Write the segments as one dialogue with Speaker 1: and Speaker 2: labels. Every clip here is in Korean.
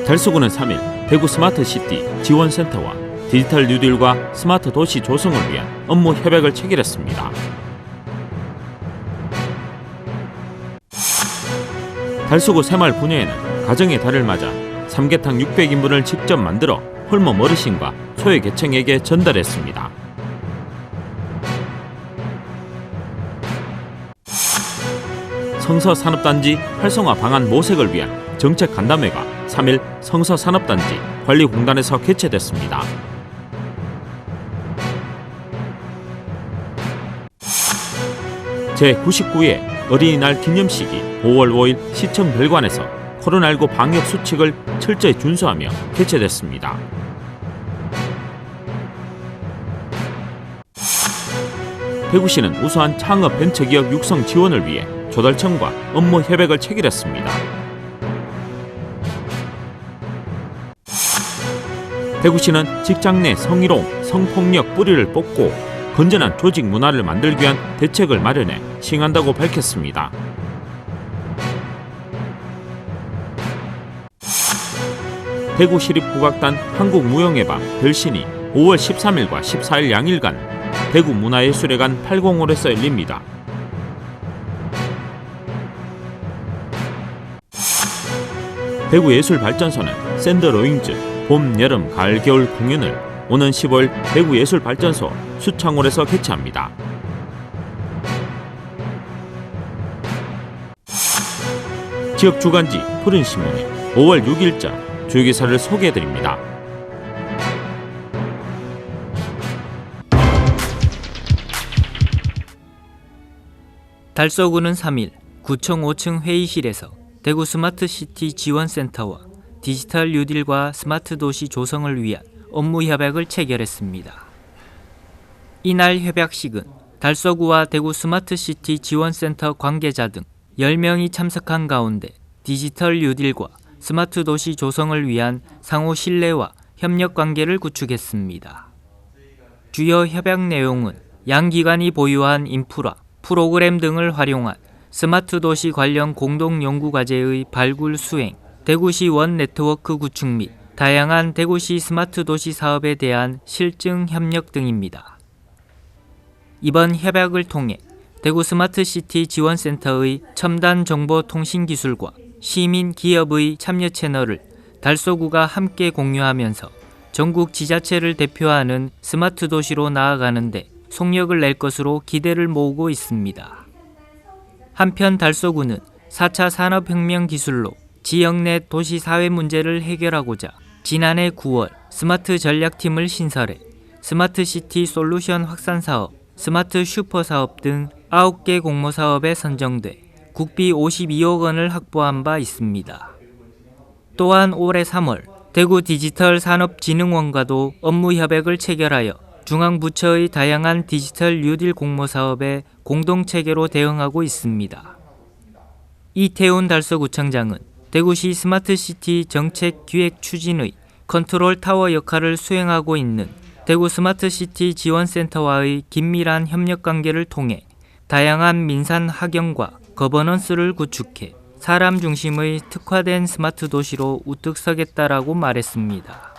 Speaker 1: 달서구는 3일 대구 스마트시티 지원센터와 디지털 뉴딜과 스마트 도시 조성을 위한 업무 협약을 체결했습니다. 달서구 새마을 분야에는 가정의 달을 맞아 삼계탕 600인분을 직접 만들어 홀몸 어르신과 소외계층에게 전달했습니다. 성서산업단지 활성화 방안 모색을 위한 정책 간담회가 3일 성서산업단지 관리공단에서 개최됐습니다. 제99회 어린이날 기념식이 5월 5일 시청 별관에서 코로나19 방역 수칙을 철저히 준수하며 개최됐습니다. 대구시는 우수한 창업 벤처기업 육성 지원을 위해 조달청과 업무 협약을 체결했습니다. 대구시는 직장 내 성희롱, 성폭력 뿌리를 뽑고 건전한 조직 문화를 만들기 위한 대책을 마련해 시행한다고 밝혔습니다. 대구시립국악단 한국무용의 밤 별신이 5월 13일과 14일 양일간 대구문화예술회관 805홀에서 열립니다. 대구예술발전소는 샌더로잉즈 봄, 여름, 가을, 겨울 공연을 오는 15일 대구예술발전소 수창홀에서 개최합니다. 지역 주간지 푸른신문에 5월 6일자 주요기사를 소개해드립니다.
Speaker 2: 달서구는 3일 구청 5층 회의실에서 대구 스마트시티 지원센터와 디지털 뉴딜과 스마트 도시 조성을 위한 업무 협약을 체결했습니다. 이날 협약식은 달서구와 대구 스마트시티 지원센터 관계자 등 10명이 참석한 가운데 디지털 뉴딜과 스마트 도시 조성을 위한 상호 신뢰와 협력 관계를 구축했습니다. 주요 협약 내용은 양 기관이 보유한 인프라, 프로그램 등을 활용한 스마트 도시 관련 공동 연구 과제의 발굴 수행, 대구시 원 네트워크 구축 및 다양한 대구시 스마트 도시 사업에 대한 실증 협력 등입니다. 이번 협약을 통해 대구 스마트시티 지원센터의 첨단 정보통신기술과 시민 기업의 참여 채널을 달서구가 함께 공유하면서 전국 지자체를 대표하는 스마트 도시로 나아가는 데 속력을 낼 것으로 기대를 모으고 있습니다. 한편 달서구는 4차 산업혁명 기술로 지역 내 도시 사회 문제를 해결하고자 지난해 9월 스마트 전략팀을 신설해 스마트시티 솔루션 확산 사업, 스마트 슈퍼 사업 등 9개 공모 사업에 선정돼 국비 52억 원을 확보한 바 있습니다. 또한 올해 3월 대구 디지털 산업진흥원과도 업무 협약을 체결하여 중앙부처의 다양한 디지털 뉴딜 공모 사업에 공동체계로 대응하고 있습니다. 이태훈 달서구청장은 대구시 스마트시티 정책 기획 추진의 컨트롤 타워 역할을 수행하고 있는 대구 스마트시티 지원센터와의 긴밀한 협력 관계를 통해 다양한 민산 학연과 거버넌스를 구축해 사람 중심의 특화된 스마트 도시로 우뚝 서겠다라고 말했습니다.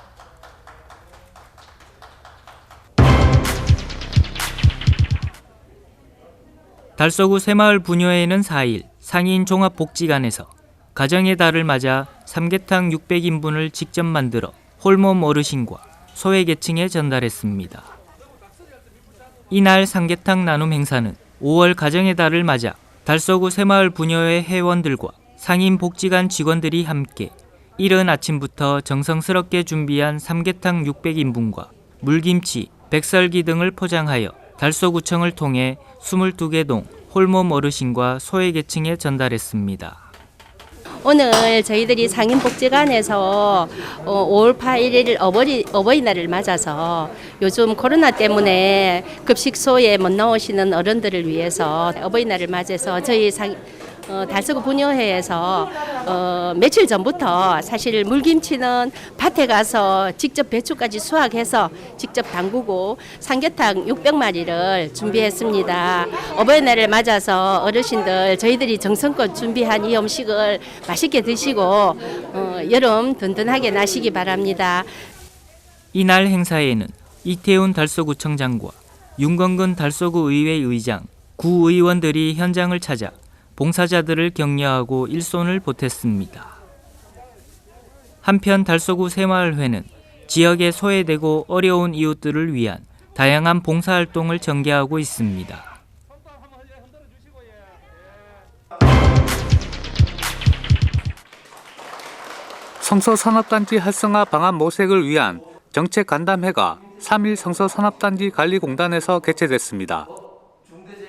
Speaker 2: 달서구 새마을 부녀회는 4일 상인 종합복지관에서 가정의 달을 맞아 삼계탕 600인분을 직접 만들어 홀몸 어르신과 소외계층에 전달했습니다. 이날 삼계탕 나눔 행사는 5월 가정의 달을 맞아 달서구 새마을 부녀회 회원들과 상인 복지관 직원들이 함께 이른 아침부터 정성스럽게 준비한 삼계탕 600인분과 물김치, 백설기 등을 포장하여 달서구청을 통해 22개 동 홀몸 어르신과 소외계층에 전달했습니다.
Speaker 3: 오늘 저희들이 상인복지관에서 5월 8일 어버이날을 맞아서 요즘 코로나 때문에 급식소에 못 나오시는 어른들을 위해서 어버이날을 맞아서 저희 달서구 분여회에서 며칠 전부터 사실 물김치는 밭에 가서 직접 배추까지 수확해서 직접 담그고 삼계탕 600마리를 준비했습니다. 어버이날을 맞아서 어르신들 저희들이 정성껏 준비한 이 음식을 맛있게 드시고 여름 든든하게 나시기 바랍니다.
Speaker 2: 이날 행사에는 이태훈 달서구청장과 윤건근 달서구 의회 의장, 구의원들이 현장을 찾아 봉사자들을 격려하고 일손을 보탰습니다. 한편 달서구 새마을회는 지역에 소외되고 어려운 이웃들을 위한 다양한 봉사활동을 전개하고 있습니다.
Speaker 4: 성서산업단지 활성화 방안 모색을 위한 정책 간담회가 3일 성서산업단지 관리공단에서 개최됐습니다.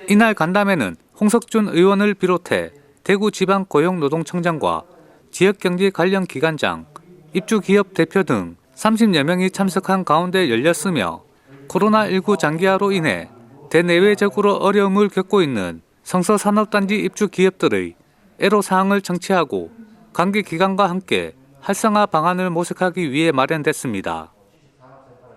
Speaker 4: 이날 간담회는 홍석준 의원을 비롯해 대구지방고용노동청장과 지역경제 관련 기관장, 입주기업 대표 등 30여 명이 참석한 가운데 열렸으며 코로나19 장기화로 인해 대내외적으로 어려움을 겪고 있는 성서산업단지 입주 기업들의 애로사항을 청취하고 관계기관과 함께 활성화 방안을 모색하기 위해 마련됐습니다.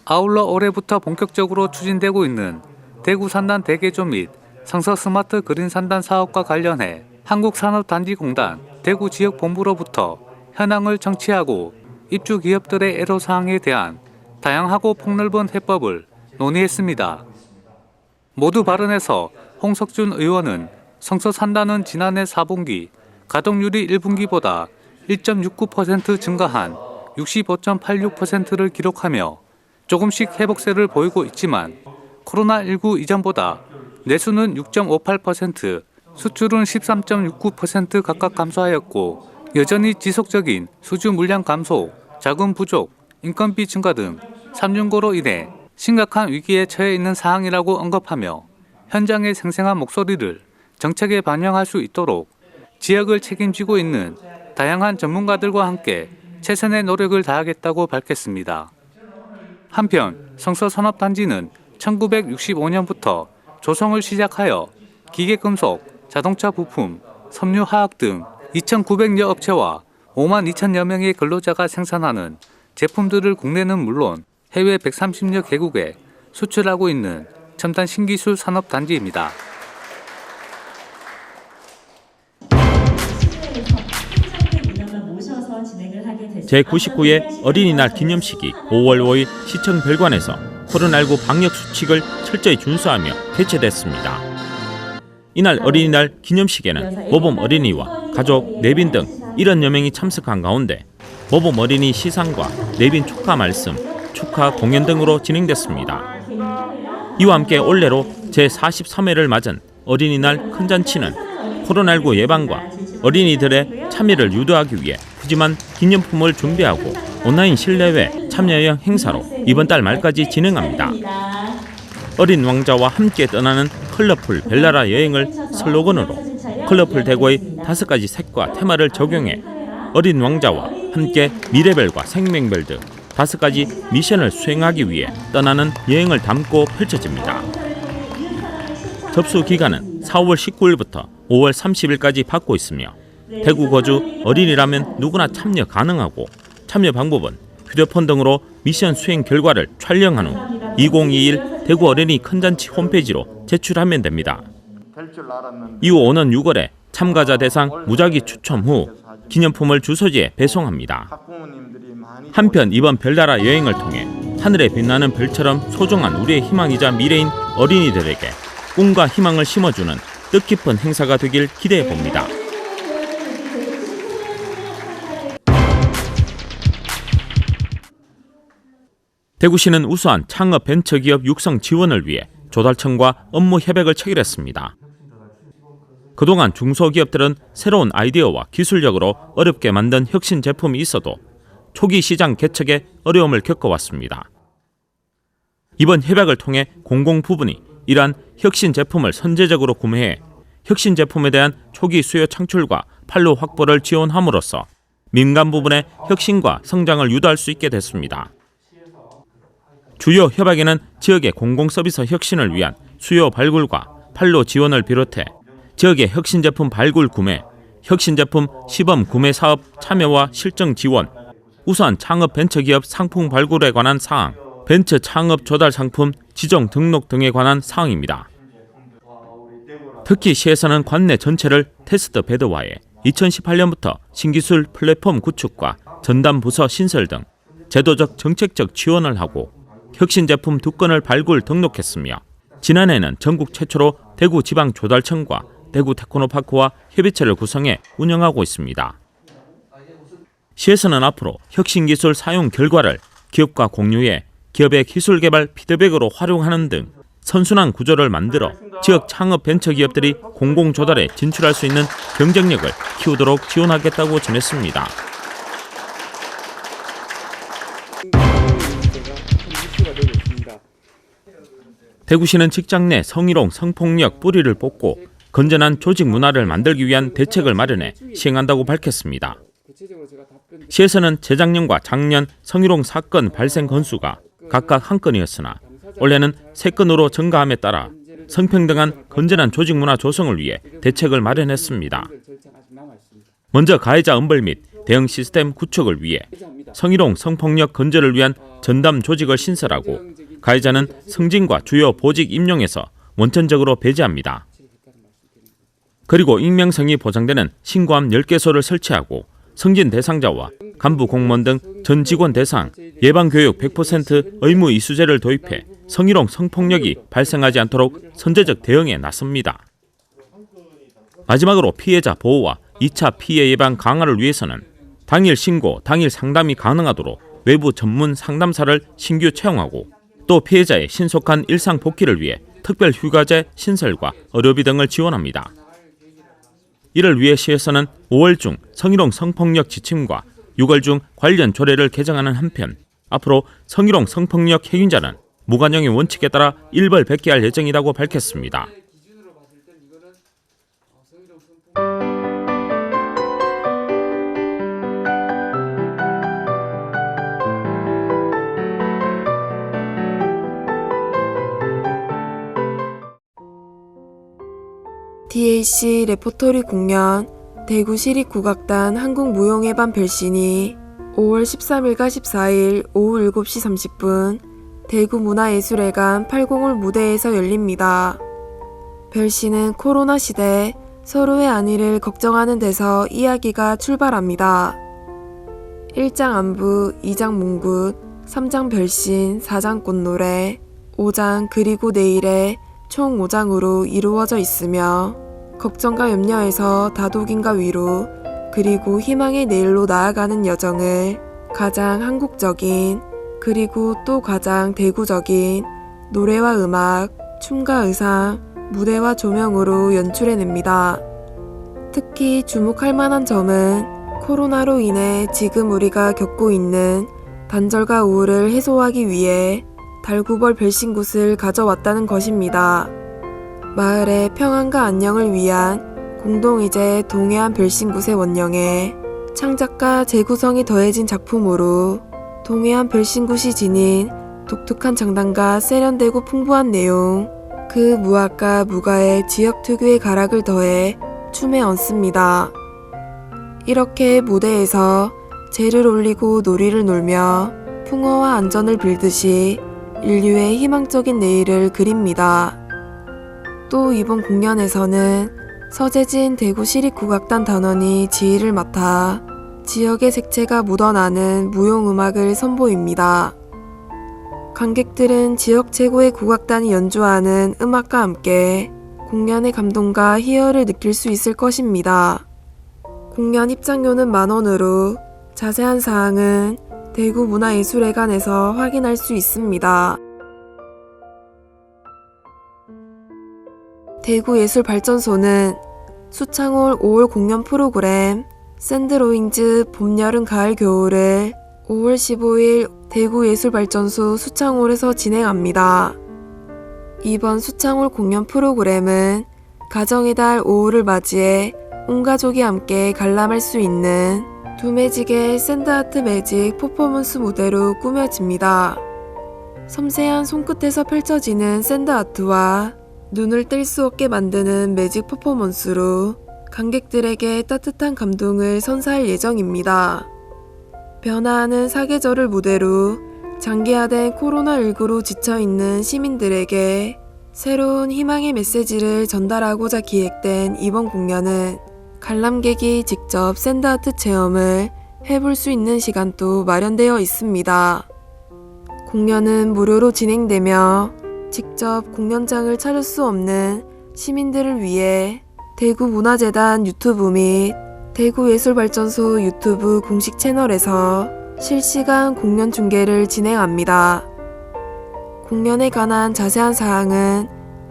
Speaker 4: 아울러 올해부터 본격적으로 추진되고 있는 대구 산단 대개조 및 성서 스마트 그린 산단 사업과 관련해 한국산업단지공단 대구 지역본부로부터 현황을 청취하고 입주 기업들의 애로사항에 대한 다양하고 폭넓은 해법을 논의했습니다. 모두 발언에서 홍석준 의원은 성서 산단은 지난해 4분기 가동률이 1분기보다 1.69% 증가한 65.86%를 기록하며 조금씩 회복세를 보이고 있지만 코로나19 이전보다 내수는 6.58%, 수출은 13.69% 각각 감소하였고 여전히 지속적인 수주 물량 감소, 자금 부족, 인건비 증가 등 3중고로 인해 심각한 위기에 처해 있는 사항이라고 언급하며 현장의 생생한 목소리를 정책에 반영할 수 있도록 지역을 책임지고 있는 다양한 전문가들과 함께 최선의 노력을 다하겠다고 밝혔습니다. 한편 성서산업단지는 1965년부터 조성을 시작하여 기계금속, 자동차 부품, 섬유화학 등 2,900여 업체와 5만 2천여 명의 근로자가 생산하는 제품들을 국내는 물론 해외 130여 개국에 수출하고 있는 첨단 신기술 산업단지입니다.
Speaker 1: 제99회 어린이날 기념식이 5월 5일 시청 별관에서 코로나19 방역 수칙을 철저히 준수하며 개최됐습니다. 이날 어린이날 기념식에는 모범 어린이와 가족, 내빈 등 1원여 명이 참석한 가운데 모범 어린이 시상과 내빈 축하 말씀, 축하 공연 등으로 진행됐습니다. 이와 함께 올해로 제43회를 맞은 어린이날 큰 잔치는 코로나19 예방과 어린이들의 참여를 유도하기 위해 푸짐한 기념품을 준비하고 온라인 실내외 참여형 행사로 이번 달 말까지 진행합니다. 어린 왕자와 함께 떠나는 컬러풀 벨라라 여행을 슬로건으로 컬러풀 대구의 5가지 색과 테마를 적용해 어린 왕자와 함께 미래별과 생명별 등 5가지 미션을 수행하기 위해 떠나는 여행을 담고 펼쳐집니다. 접수 기간은 4월 19일부터 5월 30일까지 받고 있으며 대구 거주 어린이라면 누구나 참여 가능하고 참여 방법은 휴대폰 등으로 미션 수행 결과를 촬영한 후 2021 대구 어린이 큰잔치 홈페이지로 제출하면 됩니다. 이후 오는 6월에 참가자 대상 무작위 추첨 후 기념품을 주소지에 배송합니다. 한편 이번 별나라 여행을 통해 하늘에 빛나는 별처럼 소중한 우리의 희망이자 미래인 어린이들에게 꿈과 희망을 심어주는 뜻깊은 행사가 되길 기대해 봅니다. 대구시는 우수한 창업 벤처기업 육성 지원을 위해 조달청과 업무 협약을 체결했습니다. 그동안 중소기업들은 새로운 아이디어와 기술력으로 어렵게 만든 혁신 제품이 있어도 초기 시장 개척에 어려움을 겪어왔습니다. 이번 협약을 통해 공공부문이 이러한 혁신 제품을 선제적으로 구매해 혁신 제품에 대한 초기 수요 창출과 판로 확보를 지원함으로써 민간 부분의 혁신과 성장을 유도할 수 있게 됐습니다. 주요 협약에는 지역의 공공서비스 혁신을 위한 수요 발굴과 판로 지원을 비롯해 지역의 혁신 제품 발굴 구매, 혁신제품 시범 구매 사업 참여와 실정 지원, 우수한 창업 벤처기업 상품 발굴에 관한 사항, 벤처 창업 조달 상품 지정 등록 등에 관한 사항입니다. 특히 시에서는 관내 전체를 테스트 베드화해 2018년부터 신기술 플랫폼 구축과 전담 부서 신설 등 제도적 정책적 지원을 하고 혁신 제품 2건을 발굴 등록했으며 지난해에는 전국 최초로 대구 지방조달청과 대구 테크노파크와 협의체를 구성해 운영하고 있습니다. 시에서는 앞으로 혁신기술 사용 결과를 기업과 공유해 기업의 기술 개발 피드백으로 활용하는 등 선순환 구조를 만들어 지역 창업 벤처기업들이 공공조달에 진출할 수 있는 경쟁력을 키우도록 지원하겠다고 전했습니다. 대구시는 직장 내 성희롱, 성폭력 뿌리를 뽑고 건전한 조직 문화를 만들기 위한 대책을 마련해 시행한다고 밝혔습니다. 시에서는 재작년과 작년 성희롱 사건 발생 건수가 각각 1건이었으나 올해는 3건으로 증가함에 따라 성평등한 건전한 조직 문화 조성을 위해 대책을 마련했습니다. 먼저 가해자 엄벌 및 대응 시스템 구축을 위해 성희롱, 성폭력 건절을 위한 전담 조직을 신설하고 가해자는 승진과 주요 보직 임용에서 원천적으로 배제합니다. 그리고 익명성이 보장되는 신고함 10개소를 설치하고 승진 대상자와 간부 공무원 등 전 직원 대상 예방교육 100% 의무 이수제를 도입해 성희롱, 성폭력이 발생하지 않도록 선제적 대응에 나섭니다. 마지막으로 피해자 보호와 2차 피해 예방 강화를 위해서는 당일 신고, 당일 상담이 가능하도록 외부 전문 상담사를 신규 채용하고 또 피해자의 신속한 일상 복귀를 위해 특별 휴가제 신설과 의료비 등을 지원합니다. 이를 위해 시에서는 5월 중 성희롱 성폭력 지침과 6월 중 관련 조례를 개정하는 한편 앞으로 성희롱 성폭력 행위자는 무관용의 원칙에 따라 일벌 백계할 예정이라고 밝혔습니다.
Speaker 5: DAC 레포토리 공연 대구시립국악단 한국무용회반 별신이 5월 13일과 14일 오후 7시 30분 대구문화예술회관 801 무대에서 열립니다. 별신은 코로나 시대 서로의 안위를 걱정하는 데서 이야기가 출발합니다. 1장 안부, 2장 문굿, 3장 별신, 4장 꽃노래, 5장 그리고 내일에 총 5장으로 이루어져 있으며 걱정과 염려에서 다독임과 위로 그리고 희망의 내일로 나아가는 여정을 가장 한국적인 그리고 또 가장 대구적인 노래와 음악, 춤과 의상, 무대와 조명으로 연출해냅니다. 특히 주목할 만한 점은 코로나로 인해 지금 우리가 겪고 있는 단절과 우울을 해소하기 위해 달구벌 별신굿을 가져왔다는 것입니다. 마을의 평안과 안녕을 위한 공동의제 동해안 별신굿의 원령에 창작과 재구성이 더해진 작품으로 동해안 별신굿이 지닌 독특한 장단과 세련되고 풍부한 내용, 그 무학과 무가의 지역 특유의 가락을 더해 춤에 얹습니다. 이렇게 무대에서 재를 올리고 놀이를 놀며 풍어와 안전을 빌듯이 인류의 희망적인 내일을 그립니다. 또 이번 공연에서는 서재진 대구시립국악단 단원이 지휘를 맡아 지역의 색채가 묻어나는 무용음악을 선보입니다. 관객들은 지역 최고의 국악단이 연주하는 음악과 함께 공연의 감동과 희열을 느낄 수 있을 것입니다. 공연 입장료는 만원으로 자세한 사항은 대구문화예술회관에서 확인할 수 있습니다. 대구예술발전소는 수창홀 5월 공연 프로그램 샌드로잉즈 봄, 여름, 가을, 겨울을 5월 15일 대구예술발전소 수창홀에서 진행합니다. 이번 수창홀 공연 프로그램은 가정의 달 5월을 맞이해 온 가족이 함께 관람할 수 있는 두매직의 샌드아트 매직 퍼포먼스 무대로 꾸며집니다. 섬세한 손끝에서 펼쳐지는 샌드아트와 눈을 뗄 수 없게 만드는 매직 퍼포먼스로 관객들에게 따뜻한 감동을 선사할 예정입니다. 변화하는 사계절을 무대로 장기화된 코로나19로 지쳐있는 시민들에게 새로운 희망의 메시지를 전달하고자 기획된 이번 공연은 관람객이 직접 샌드아트 체험을 해볼 수 있는 시간도 마련되어 있습니다. 공연은 무료로 진행되며 직접 공연장을 찾을 수 없는 시민들을 위해 대구문화재단 유튜브 및 대구예술발전소 유튜브 공식 채널에서 실시간 공연 중계를 진행합니다. 공연에 관한 자세한 사항은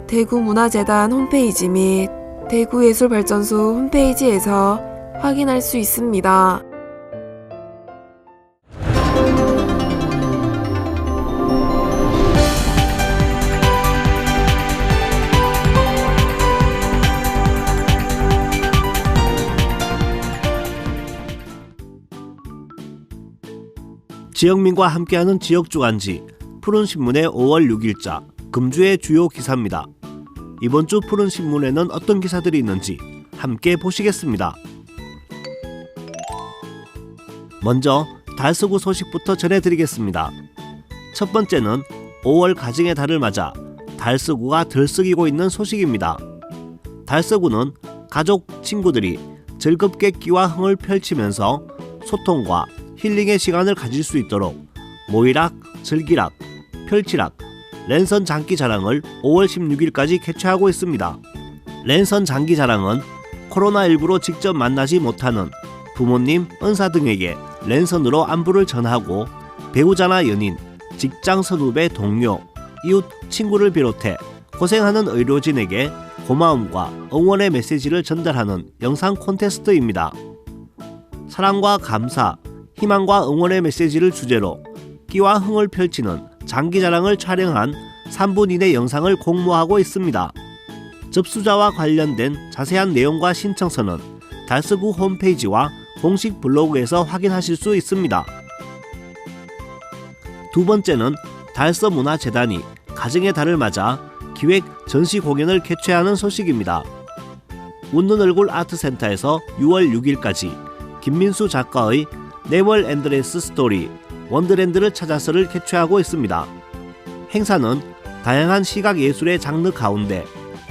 Speaker 5: 대구문화재단 홈페이지 및 대구예술발전소 홈페이지에서 확인할 수 있습니다.
Speaker 6: 지역민과 함께하는 지역주간지 푸른신문의 5월 6일자 금주의 주요 기사입니다. 이번 주 푸른신문에는 어떤 기사들이 있는지 함께 보시겠습니다. 먼저 달서구 소식부터 전해드리겠습니다. 첫 번째는 5월 가정의 달을 맞아 달서구가 들썩이고 있는 소식입니다. 달서구는 가족, 친구들이 즐겁게 끼와 흥을 펼치면서 소통과 힐링의 시간을 가질 수 있도록 모이락, 즐기락, 펼치락, 랜선 장기 자랑을 5월 16일까지 개최하고 있습니다. 랜선 장기 자랑은 코로나19로 직접 만나지 못하는 부모님, 은사 등에게 랜선으로 안부를 전하고 배우자나 연인, 직장 선후배, 동료, 이웃, 친구를 비롯해 고생하는 의료진에게 고마움과 응원의 메시지를 전달하는 영상 콘테스트입니다. 사랑과 감사, 희망과 응원의 메시지를 주제로 끼와 흥을 펼치는 장기자랑을 촬영한 3분 이내 영상을 공모하고 있습니다. 접수자와 관련된 자세한 내용과 신청서는 달서구 홈페이지와 공식 블로그에서 확인하실 수 있습니다. 두 번째는 달서문화재단이 가정의 달을 맞아 기획 전시 공연을 개최하는 소식입니다. 웃는 얼굴 아트센터에서 6월 6일까지 김민수 작가의 네벌 엔드레스 스토리 원더랜드를 찾아서를 개최하고 있습니다. 행사는 다양한 시각예술의 장르 가운데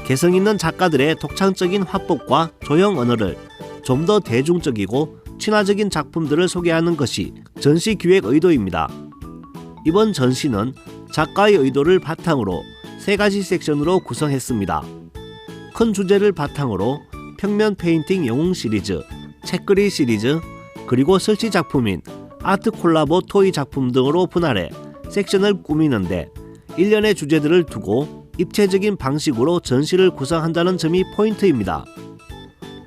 Speaker 6: 개성 있는 작가들의 독창적인 화법과 조형 언어를 좀 더 대중적이고 친화적인 작품들을 소개하는 것이 전시 기획 의도입니다. 이번 전시는 작가의 의도를 바탕으로 3가지 섹션으로 구성했습니다. 큰 주제를 바탕으로 평면 페인팅 영웅 시리즈, 책그리 시리즈, 그리고 설치 작품인 아트 콜라보 토이 작품 등으로 분할해 섹션을 꾸미는데 일련의 주제들을 두고 입체적인 방식으로 전시를 구성한다는 점이 포인트입니다.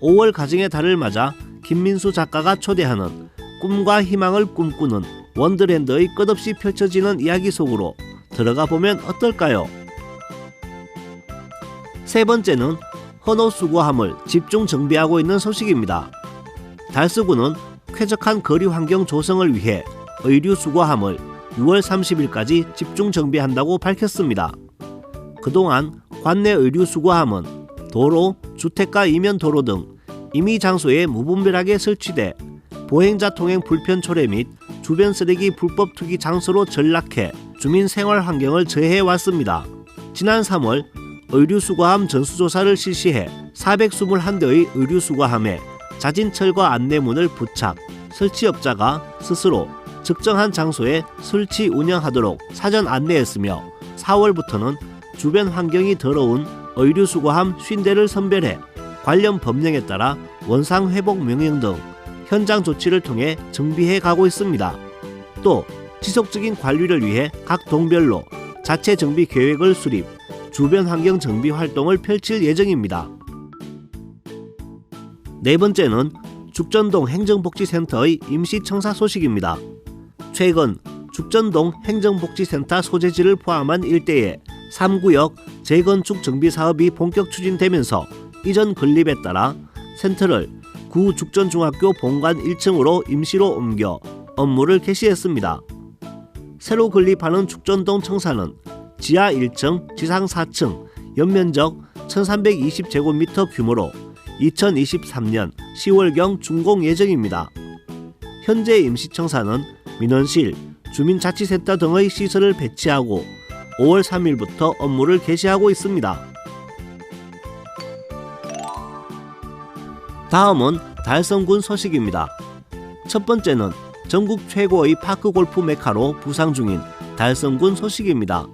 Speaker 6: 5월 가정의 달을 맞아 김민수 작가가 초대하는 꿈과 희망을 꿈꾸는 원더랜드의 끝없이 펼쳐지는 이야기 속으로 들어가 보면 어떨까요? 세 번째는 헌호 수거함을 집중 정비하고 있는 소식입니다. 달서구는 쾌적한 거리 환경 조성을 위해 의류 수거함을 6월 30일까지 집중 정비한다고 밝혔습니다. 그동안 관내 의류 수거함은 도로, 주택가 이면 도로 등 임의 장소에 무분별하게 설치돼 보행자 통행 불편 초래 및 주변 쓰레기 불법 투기 장소로 전락해 주민 생활 환경을 저해해 왔습니다. 지난 3월 의류 수거함 전수조사를 실시해 421대의 의류 수거함에 자진 철거 안내문을 부착, 설치업자가 스스로 적정한 장소에 설치 운영하도록 사전 안내했으며 4월부터는 주변 환경이 더러운 의류 수거함 50대를 선별해 관련 법령에 따라 원상 회복 명령 등 현장 조치를 통해 정비해 가고 있습니다. 또 지속적인 관리를 위해 각 동별로 자체 정비 계획을 수립, 주변 환경 정비 활동을 펼칠 예정입니다. 네 번째는 죽전동 행정복지센터의 임시청사 소식입니다. 최근 죽전동 행정복지센터 소재지를 포함한 일대에 3구역 재건축 정비 사업이 본격 추진되면서 이전 건립에 따라 센터를 구 죽전중학교 본관 1층으로 임시로 옮겨 업무를 개시했습니다. 새로 건립하는 죽전동 청사는 지하 1층, 지상 4층, 연면적 1320제곱미터 규모로 2023년 10월경 준공 예정입니다. 현재 임시청사는 민원실, 주민자치센터 등의 시설을 배치하고 5월 3일부터 업무를 개시하고 있습니다. 다음은 달성군 소식입니다. 첫 번째는 전국 최고의 파크골프 메카로 부상 중인 달성군 소식입니다.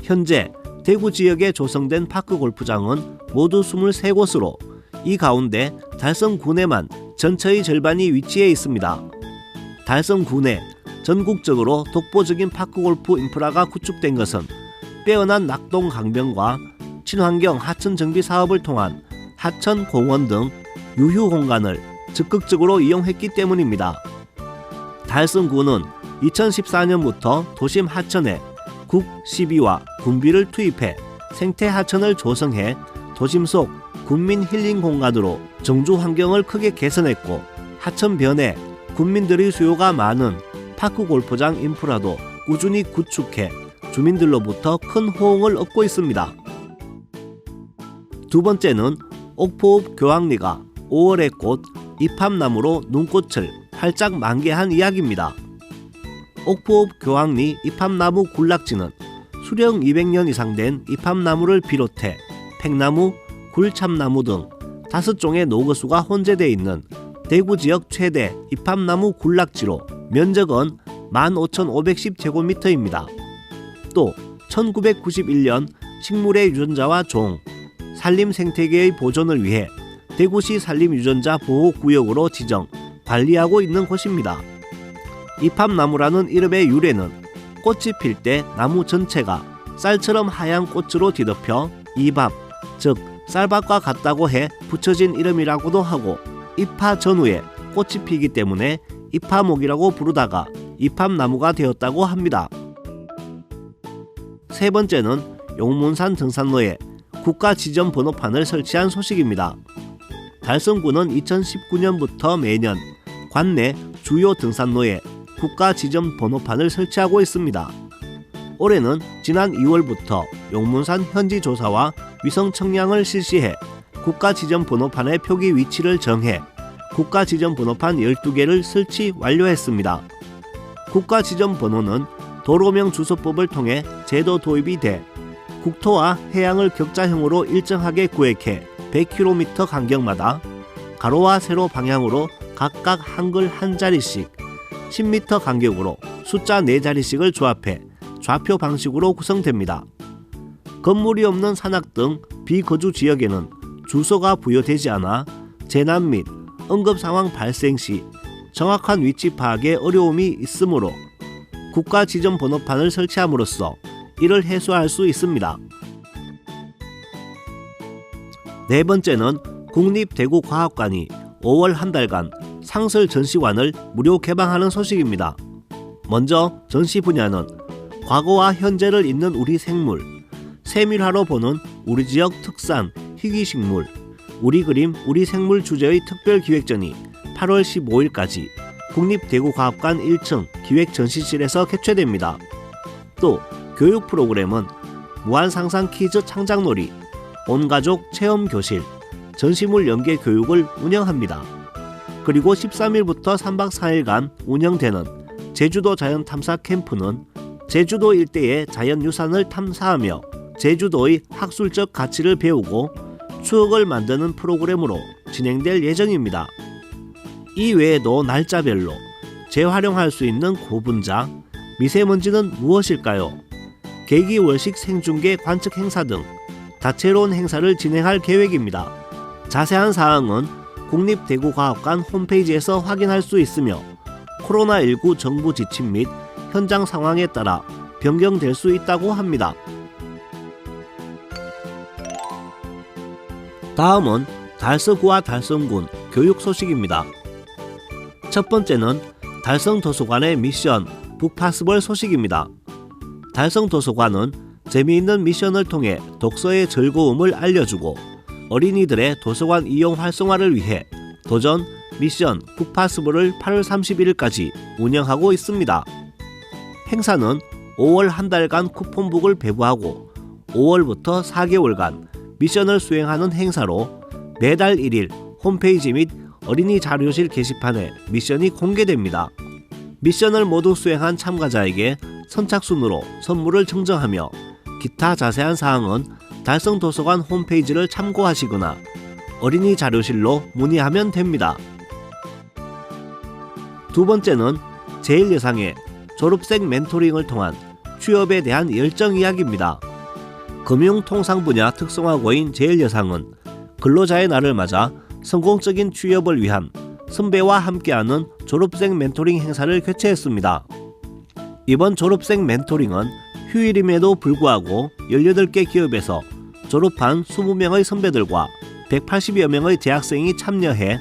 Speaker 6: 현재 대구 지역에 조성된 파크골프장은 모두 23곳으로 이 가운데 달성군에만 전체의 절반이 위치해 있습니다. 달성군에 전국적으로 독보적인 파크골프 인프라가 구축된 것은 빼어난 낙동 강변과 친환경 하천 정비 사업을 통한 하천 공원 등 유휴 공간을 적극적으로 이용했기 때문입니다. 달성군은 2014년부터 도심 하천에 국 시비와 군비를 투입해 생태 하천을 조성해 도심 속 군민 힐링 공간으로 정주 환경을 크게 개선했고, 하천변에 군민들의 수요가 많은 파크 골프장 인프라도 꾸준히 구축해 주민들로부터 큰 호응을 얻고 있습니다. 두 번째는 옥포읍 교황리가 5월의 꽃 이팝나무로 눈꽃을 활짝 만개한 이야기입니다. 옥포읍 교황리 이팝나무 군락지는 수령 200년 이상 된 이팝나무를 비롯해 팽나무, 굴참나무 등 5종의 노거수가 혼재되어 있는 대구 지역 최대 이팝나무 군락지로 면적은 15,510제곱미터입니다. 또 1991년 식물의 유전자와 종, 산림 생태계의 보존을 위해 대구시 산림유전자 보호구역으로 지정, 관리하고 있는 곳입니다. 이팝나무라는 이름의 유래는 꽃이 필 때 나무 전체가 쌀처럼 하얀 꽃으로 뒤덮여 이밥, 즉 쌀밥과 같다고 해 붙여진 이름이라고도 하고, 입하 전후에 꽃이 피기 때문에 입하목이라고 부르다가 이팝나무가 되었다고 합니다. 세 번째는 용문산 등산로에 국가 지정 번호판을 설치한 소식입니다. 달성군은 2019년부터 매년 관내 주요 등산로에 국가 지정 번호판을 설치하고 있습니다. 올해는 지난 2월부터 용문산 현지 조사와 위성 청량을 실시해 국가 지정 번호판의 표기 위치를 정해 국가 지정 번호판 12개를 설치 완료했습니다. 국가 지정 번호는 도로명 주소법을 통해 제도 도입이 돼 국토와 해양을 격자형으로 일정하게 구획해 100km 간격마다 가로와 세로 방향으로 각각 한글 한 자리씩 10m 간격으로 숫자 4자리씩을 조합해 좌표 방식으로 구성됩니다. 건물이 없는 산악 등 비거주 지역에는 주소가 부여되지 않아 재난 및 응급 상황 발생 시 정확한 위치 파악에 어려움이 있으므로 국가 지정 번호판을 설치함으로써 이를 해소할 수 있습니다. 네 번째는 국립대구과학관이 5월 한 달간 상설 전시관을 무료 개방하는 소식입니다. 먼저 전시 분야는 과거와 현재를 잇는 우리 생물, 세밀화로 보는 우리 지역 특산 희귀식물, 우리 그림 우리 생물 주제의 특별기획전이 8월 15일까지 국립대구과학관 1층 기획전시실에서 개최됩니다. 또 교육 프로그램은 무한상상 퀴즈 창작놀이, 온가족 체험교실, 전시물 연계 교육을 운영합니다. 그리고 13일부터 3박 4일간 운영되는 제주도 자연 탐사 캠프는 제주도 일대의 자연유산을 탐사하며 제주도의 학술적 가치를 배우고 추억을 만드는 프로그램으로 진행될 예정입니다. 이 외에도 날짜별로 재활용할 수 있는 고분자, 미세먼지는 무엇일까요? 계기월식 생중계 관측 행사 등 다채로운 행사를 진행할 계획입니다. 자세한 사항은 국립대구과학관 홈페이지에서 확인할 수 있으며 코로나19 정부 지침 및 현장 상황에 따라 변경될 수 있다고 합니다. 다음은 달서구와 달성군 교육 소식입니다. 첫 번째는 달성도서관의 미션 북파스벌 소식입니다. 달성도서관은 재미있는 미션을 통해 독서의 즐거움을 알려주고 어린이들의 도서관 이용 활성화를 위해 도전 미션 북파스벌을 8월 31일까지 운영하고 있습니다. 행사는 5월 한 달간 쿠폰북을 배부하고 5월부터 4개월간 미션을 수행하는 행사로 매달 1일 홈페이지 및 어린이 자료실 게시판에 미션이 공개됩니다. 미션을 모두 수행한 참가자에게 선착순으로 선물을 증정하며 기타 자세한 사항은 달성도서관 홈페이지를 참고하시거나 어린이 자료실로 문의하면 됩니다. 두 번째는 제1여상의 졸업생 멘토링을 통한 취업에 대한 열정 이야기입니다. 금융통상 분야 특성화고인 제1여상은 근로자의 날을 맞아 성공적인 취업을 위한 선배와 함께하는 졸업생 멘토링 행사를 개최했습니다. 이번 졸업생 멘토링은 휴일임에도 불구하고 18개 기업에서 졸업한 20명의 선배들과 180여 명의 재학생이 참여해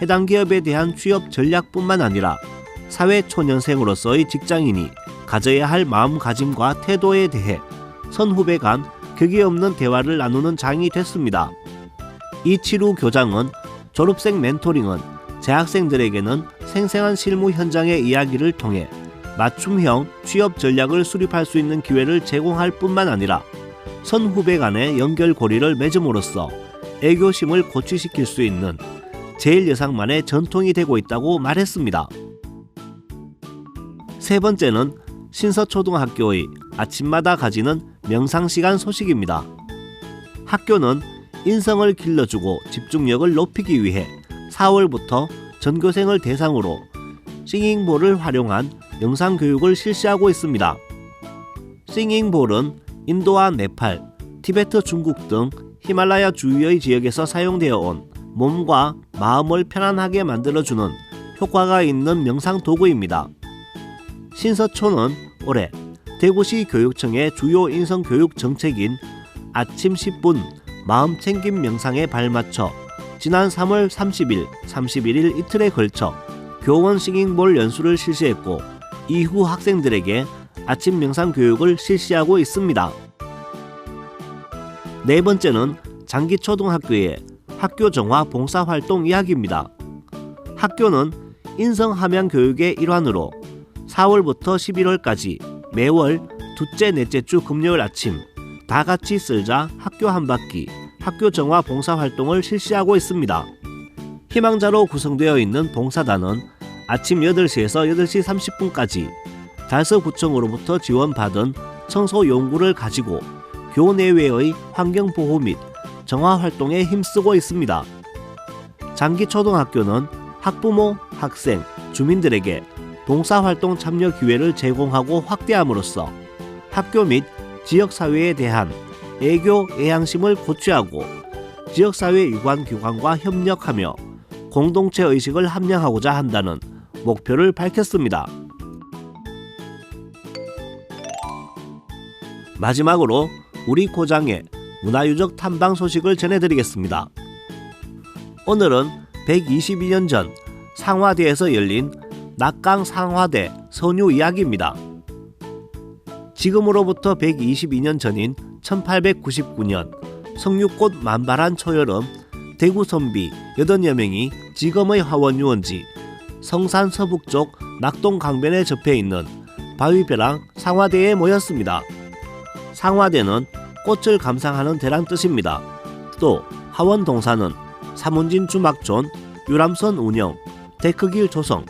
Speaker 6: 해당 기업에 대한 취업 전략뿐만 아니라 사회초년생으로서의 직장인이 가져야 할 마음가짐과 태도에 대해 선후배 간 격이 없는 대화를 나누는 장이 됐습니다. 이치루 교장은 졸업생 멘토링은 재학생들에게는 생생한 실무 현장의 이야기를 통해 맞춤형 취업 전략을 수립할 수 있는 기회를 제공할 뿐만 아니라 선후배 간의 연결고리를 맺음으로써 애교심을 고취시킬 수 있는 제1여상만의 전통이 되고 있다고 말했습니다. 세 번째는 신서초등학교의 아침마다 가지는 명상시간 소식입니다. 학교는 인성을 길러주고 집중력을 높이기 위해 4월부터 전교생을 대상으로 싱잉볼을 활용한 영상교육을 실시하고 있습니다. 싱잉볼은 인도와 네팔, 티베트, 중국 등 히말라야 주위의 지역에서 사용되어 온 몸과 마음을 편안하게 만들어주는 효과가 있는 명상 도구입니다. 신서초는 올해 대구시 교육청의 주요 인성교육 정책인 아침 10분 마음챙김 명상에 발맞춰 지난 3월 30일, 31일 이틀에 걸쳐 교원 싱잉볼 연수를 실시했고 이후 학생들에게 아침 명상 교육을 실시하고 있습니다. 네 번째는 장기초등학교의 학교 정화 봉사활동 이야기입니다. 학교는 인성함양 교육의 일환으로 4월부터 11월까지 매월 둘째, 넷째 주 금요일 아침 다 같이 쓸자 학교 한 바퀴 학교 정화 봉사활동을 실시하고 있습니다. 희망자로 구성되어 있는 봉사단은 아침 8시에서 8시 30분까지 달서구청으로부터 지원받은 청소 용구를 가지고 교내외의 환경보호 및 정화활동에 힘쓰고 있습니다. 장기초등학교는 학부모, 학생, 주민들에게 봉사활동 참여 기회를 제공하고 확대함으로써 학교 및 지역사회에 대한 애교, 애향심을 고취하고 지역사회 유관기관과 협력하며 공동체 의식을 함양하고자 한다는 목표를 밝혔습니다. 마지막으로 우리 고장의 문화유적 탐방 소식을 전해드리겠습니다. 오늘은 122년 전 상화대에서 열린 낙강 상화대 선유 이야기입니다. 지금으로부터 122년 전인 1899년 성육꽃 만발한 초여름 대구 선비 80여 명이 지금의 화원 유원지 성산 서북쪽 낙동 강변에 접해 있는 바위벼랑 상화대에 모였습니다. 상화대는 꽃을 감상하는 대란 뜻입니다. 또 하원동사는 사문진 주막촌, 유람선 운영, 데크길 조성,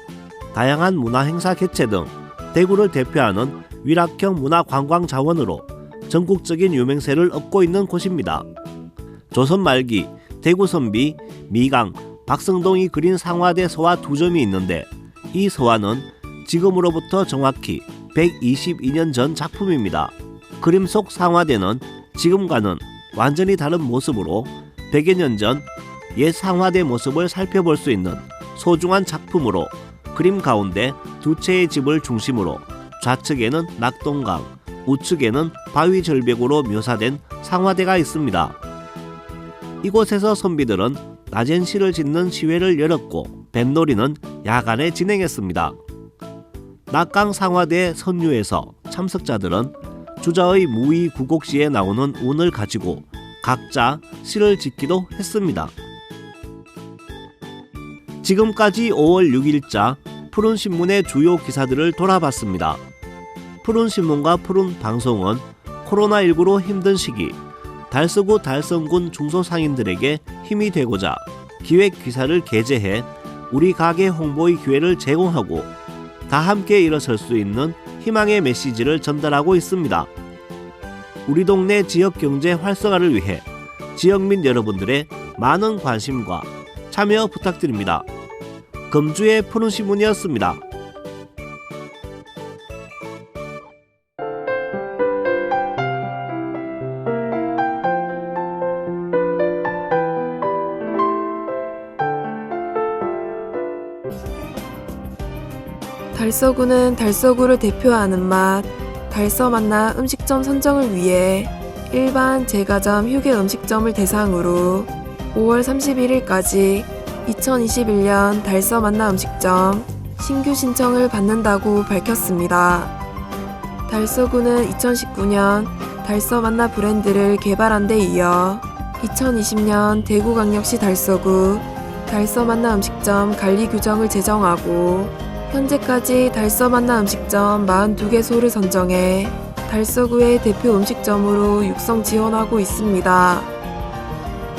Speaker 6: 다양한 문화행사 개최 등 대구를 대표하는 위락형 문화관광 자원으로 전국적인 유명세를 얻고 있는 곳입니다. 조선 말기 대구 선비 미강, 박성동이 그린 상화대 서화 2점이 있는데 이 서화는 지금으로부터 정확히 122년 전 작품입니다. 그림 속 상화대는 지금과는 완전히 다른 모습으로 100여 년 전 옛 상화대 모습을 살펴볼 수 있는 소중한 작품으로 그림 가운데 두 채의 집을 중심으로 좌측에는 낙동강, 우측에는 바위 절벽으로 묘사된 상화대가 있습니다. 이곳에서 선비들은 낮엔 시를 짓는 시회를 열었고 뱃놀이는 야간에 진행했습니다. 낙강 상화대 선유에서 참석자들은 주자의 무의 구곡시에 나오는 운을 가지고 각자 시를 짓기도 했습니다. 지금까지 5월 6일자 푸른신문의 주요 기사들을 돌아봤습니다. 푸른신문과 푸른방송은 코로나19로 힘든 시기 달서구 달성군 중소상인들에게 힘이 되고자 기획 기사를 게재해 우리 가게 홍보의 기회를 제공하고 다 함께 일어설 수 있는 희망의 메시지를 전달하고 있습니다. 우리 동네 지역 경제 활성화를 위해 지역민 여러분들의 많은 관심과 참여 부탁드립니다. 금주의 푸른 신문이었습니다.
Speaker 5: 달서구는 달서구를 대표하는 맛, 달서 만나 음식점 선정을 위해 일반 제과점 휴게 음식점을 대상으로 5월 31일까지 2021년 달서 만나 음식점 신규 신청을 받는다고 밝혔습니다. 달서구는 2019년 달서 만나 브랜드를 개발한 데 이어 2020년 대구광역시 달서구 달서 만나 음식점 관리 규정을 제정하고 현재까지 달서 만나 음식점 42개소를 선정해 달서구의 대표 음식점으로 육성 지원하고 있습니다.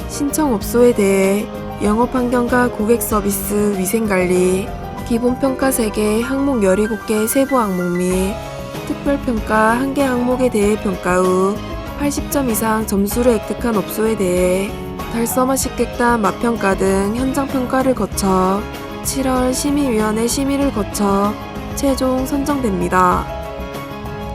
Speaker 5: 신청업소에 대해 영업환경과 고객 서비스, 위생관리, 기본평가 3개, 항목 17개 세부 항목 및 특별평가 1개 항목에 대해 평가 후 80점 이상 점수를 획득한 업소에 대해 달서맛 식객단 맛평가 등 현장평가를 거쳐 7월 심의위원회 심의를 거쳐 최종 선정됩니다.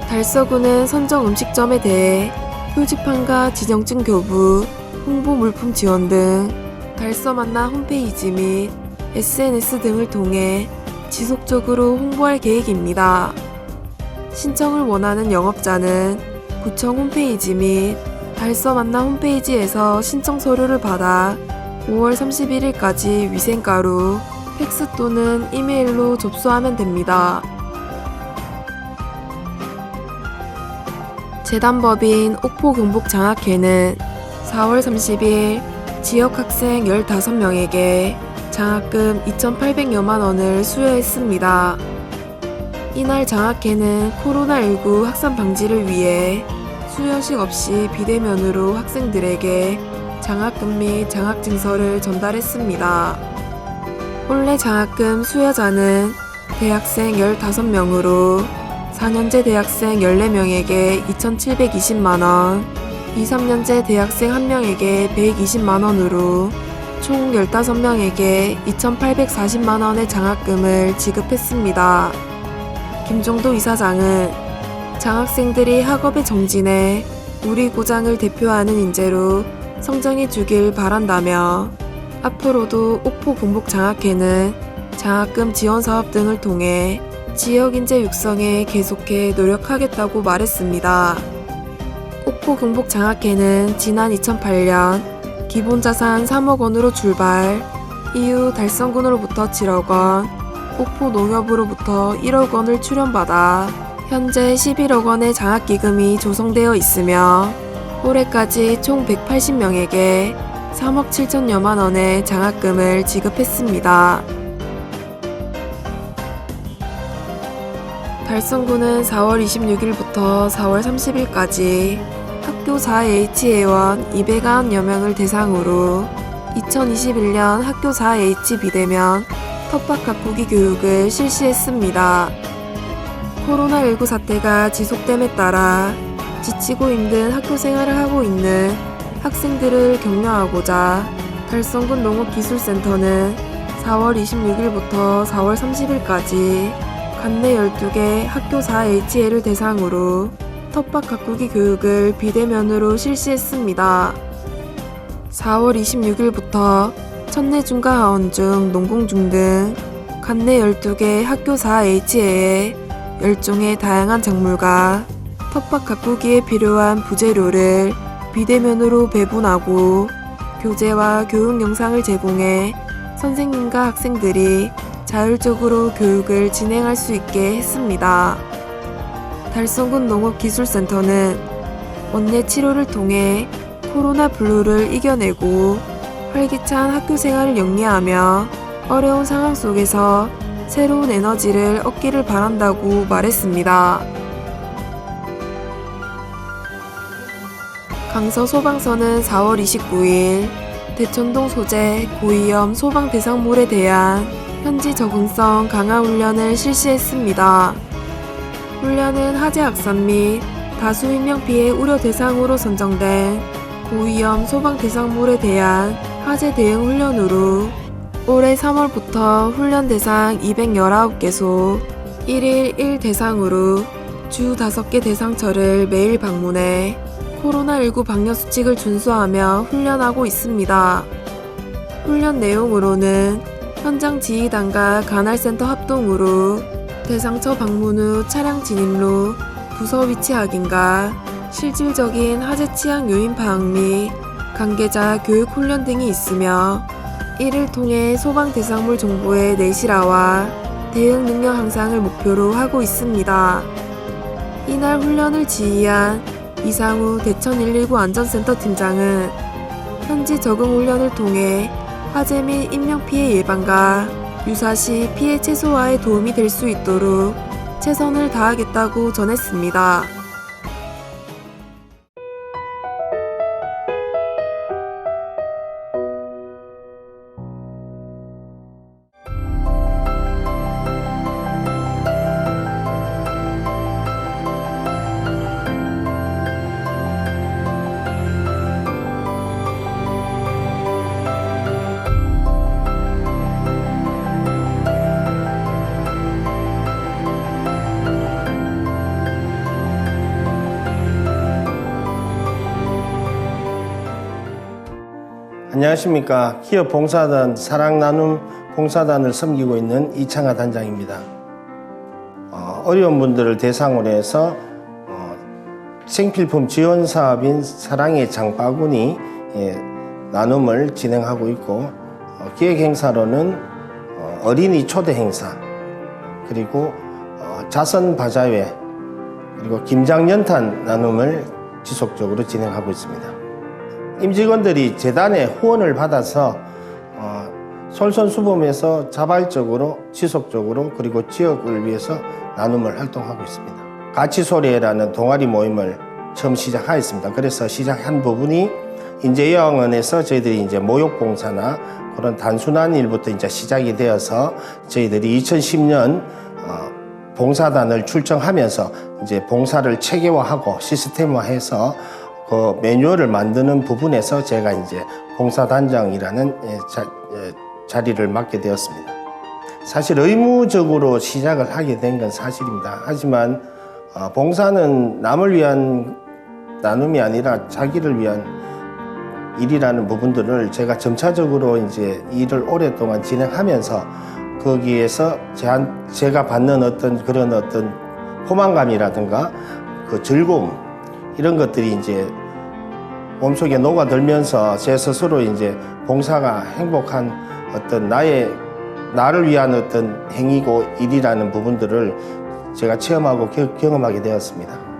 Speaker 5: 달서구는 선정 음식점에 대해 표지판과 지정증 교부, 홍보 물품 지원 등 달서 만나 홈페이지 및 SNS 등을 통해 지속적으로 홍보할 계획입니다. 신청을 원하는 영업자는 구청 홈페이지 및 달서 만나 홈페이지에서 신청 서류를 받아 5월 31일까지 위생가루, 팩스 또는 이메일로 접수하면 됩니다. 재단법인 옥포경북장학회는 4월 30일 지역 학생 15명에게 장학금 2,800여만 원을 수여했습니다. 이날 장학회는 코로나19 확산 방지를 위해 수여식 없이 비대면으로 학생들에게 장학금 및 장학증서를 전달했습니다. 본래 장학금 수여자는 대학생 15명으로 4년제 대학생 14명에게 2,720만원, 2, 3년제 대학생 1명에게 120만원으로 총 15명에게 2,840만원의 장학금을 지급했습니다. 김종도 이사장은 장학생들이 학업에 정진해 우리 고장을 대표하는 인재로 성장해 주길 바란다며 앞으로도 옥포경북장학회는 장학금 지원 사업 등을 통해 지역 인재 육성에 계속해 노력하겠다고 말했습니다. 옥포경북장학회는 지난 2008년 기본자산 3억 원으로 출발, 이후 달성군으로부터 7억 원, 옥포농협으로부터 1억 원을 출연받아 현재 11억 원의 장학기금이 조성되어 있으며 올해까지 총 180명에게 3억 7천여만 원의 장학금을 지급했습니다. 달성구는 4월 26일부터 4월 30일까지 학교 4H 회원 290여 명을 대상으로 2021년 학교 4H 비대면 텃밭 가꾸기 교육을 실시했습니다. 코로나19 사태가 지속됨에 따라 지치고 힘든 학교 생활을 하고 있는 학생들을 격려하고자 달성군 농업기술센터는 4월 26일부터 4월 30일까지 관내 12개 학교 4H회를 대상으로 텃밭 가꾸기 교육을 비대면으로 실시했습니다. 4월 26일부터 천내중과 하원중, 농공중 등 관내 12개 학교 4H회에 10종의 다양한 작물과 텃밭 가꾸기에 필요한 부재료를 비대면으로 배분하고 교재와 교육 영상을 제공해 선생님과 학생들이 자율적으로 교육을 진행할 수 있게 했습니다. 달성군 농업기술센터는 원내 치료를 통해 코로나 블루를 이겨내고 활기찬 학교 생활을 영위하며 어려운 상황 속에서 새로운 에너지를 얻기를 바란다고 말했습니다. 강서 소방서는 4월 29일 대천동 소재 고위험 소방 대상물에 대한 현지 적응성 강화 훈련을 실시했습니다. 훈련은 화재 확산 및 다수 인명피해 우려 대상으로 선정된 고위험 소방 대상물에 대한 화재 대응 훈련으로 올해 3월부터 훈련 대상 219개소, 1일 1대상으로 주 5개 대상처를 매일 방문해 코로나19 방역 수칙을 준수하며 훈련하고 있습니다. 훈련 내용으로는 현장 지휘단과 관할센터 합동으로 대상처 방문 후 차량 진입로, 부서 위치 확인과 실질적인 화재 취약 요인 파악 및 관계자 교육 훈련 등이 있으며 이를 통해 소방 대상물 정보의 내실화와 대응 능력 향상을 목표로 하고 있습니다. 이날 훈련을 지휘한 이상우 대천 119 안전센터 팀장은 현지 적응 훈련을 통해 화재 및 인명피해 예방과 유사시 피해 최소화에 도움이 될 수 있도록 최선을 다하겠다고 전했습니다.
Speaker 7: 안녕하십니까. 기업 봉사단 사랑나눔 봉사단을 섬기고 있는 이창하 단장입니다. 어려운 분들을 대상으로 해서 생필품 지원 사업인 사랑의 장바구니 나눔을 진행하고 있고, 기획 행사로는 어린이 초대 행사, 그리고 자선 바자회, 그리고 김장 연탄 나눔을 지속적으로 진행하고 있습니다. 임직원들이 재단의 후원을 받아서 솔선수범해서 자발적으로 지속적으로 그리고 지역을 위해서 나눔을 활동하고 있습니다. 가치소리라는 동아리 모임을 처음 시작하였습니다. 그래서 시작한 부분이 인재여학원에서 저희들이 이제 모욕봉사나 그런 단순한 일부터 이제 시작이 되어서 저희들이 2010년 봉사단을 출정하면서 이제 봉사를 체계화하고 시스템화해서 그 매뉴얼을 만드는 부분에서 제가 이제 봉사단장이라는 자리를 맡게 되었습니다. 사실 의무적으로 시작을 하게 된 건 사실입니다. 하지만 봉사는 남을 위한 나눔이 아니라 자기를 위한 일이라는 부분들을 제가 점차적으로 이제 일을 오랫동안 진행하면서 거기에서 제가 받는 그런 포만감이라든가 그 즐거움, 이런 것들이 이제 몸속에 녹아들면서 제 스스로 이제 봉사가 행복한 나를 위한 행위고 일이라는 부분들을 제가 체험하고 경험하게 되었습니다.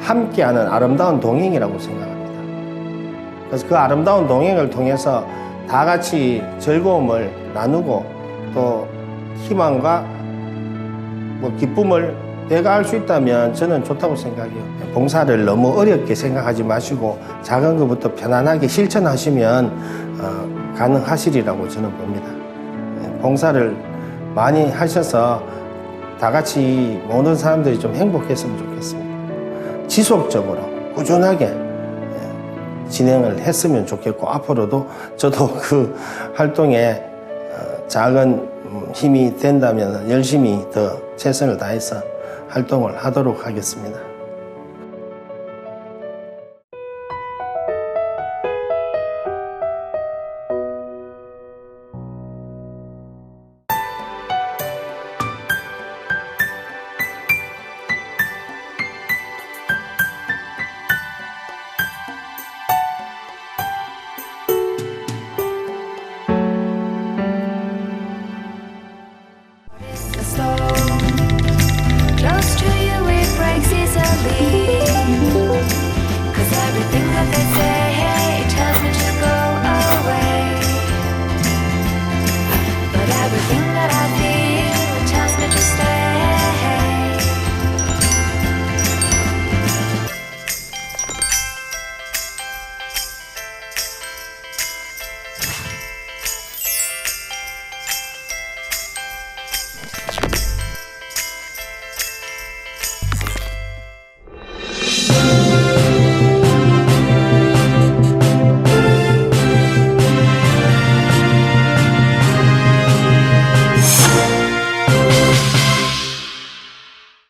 Speaker 7: 함께하는 아름다운 동행이라고 생각합니다. 그래서 그 아름다운 동행을 통해서 다 같이 즐거움을 나누고 또 희망과 기쁨을 배가할 수 있다면 저는 좋다고 생각해요. 봉사를 너무 어렵게 생각하지 마시고 작은 것부터 편안하게 실천하시면 가능하시리라고 저는 봅니다. 봉사를 많이 하셔서 다 같이 모든 사람들이 좀 행복했으면 좋겠습니다. 지속적으로 꾸준하게 진행을 했으면 좋겠고, 앞으로도 저도 그 활동에 작은 힘이 된다면 열심히 더 최선을 다해서 활동을 하도록 하겠습니다.